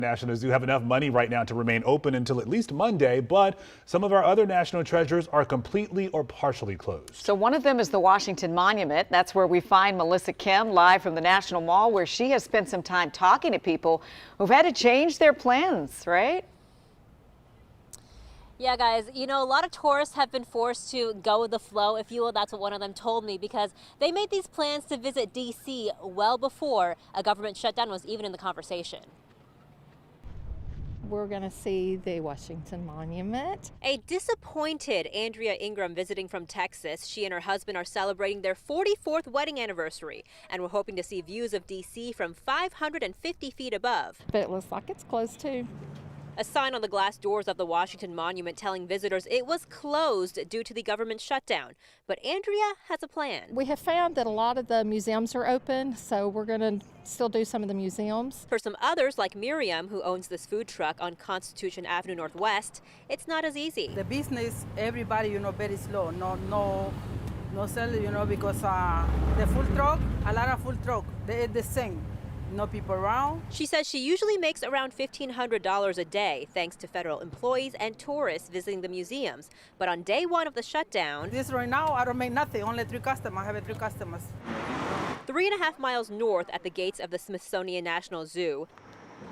National Zoo have enough money right now to remain open until at least Monday, but some of our other national treasures are completely or partially closed. So one of them is the Washington Monument. That's where we find Melissa Kim live from the National Mall, where she has spent some time talking to people who've had to change their plans, right? Yeah, guys, you know, a lot of tourists have been forced to go with the flow, if you will. That's what one of them told me, because they made these plans to visit D.C. well before a government shutdown was even in the conversation. We're going to see the Washington Monument. A disappointed Andrea Ingram visiting from Texas. She and her husband are celebrating their 44th wedding anniversary, and we're hoping to see views of D.C. from 550 feet above. But it looks like it's closed too. A sign on the glass doors of the Washington Monument telling visitors it was closed due to the government shutdown. But Andrea has a plan. We have found that a lot of the museums are open, so we're going to still do some of the museums. For some others, like Miriam, who owns this food truck on Constitution Avenue Northwest, it's not as easy. The business, everybody, very slow. No sell, because the food truck, a lot of food truck, they're the same. No people around. She says she usually makes around $1,500 a day thanks to federal employees and tourists visiting the museums. But on day one of the shutdown, This right now, I don't make nothing, only 3 customers. I have 3 customers. 3.5 miles north at the gates of the Smithsonian National Zoo,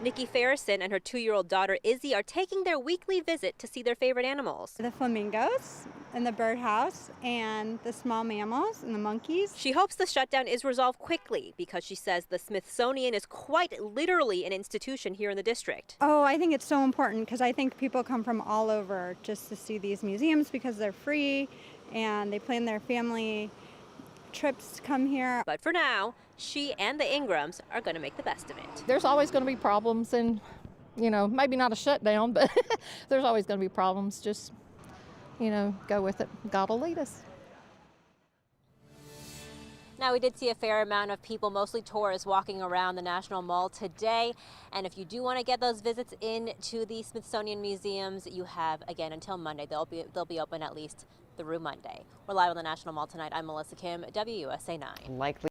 Nikki Farrison and her 2-year-old daughter Izzy are taking their weekly visit to see their favorite animals. The flamingos and the birdhouse and the small mammals and the monkeys. She hopes the shutdown is resolved quickly because she says the Smithsonian is quite literally an institution here in the district. Oh, I think it's so important because I think people come from all over just to see these museums because they're free and they plan their family trips to come here. But for now, she and the Ingrams are going to make the best of it. There's always going to be problems, and maybe not a shutdown, but there's always going to be problems. Just go with it. God will lead us. Now, we did see a fair amount of people, mostly tourists, walking around the National Mall today. And if you do want to get those visits into the Smithsonian museums, you have, again, until Monday. They'll be open at least through Monday. We're live on the National Mall tonight. I'm Melissa Kim, WUSA 9. Likely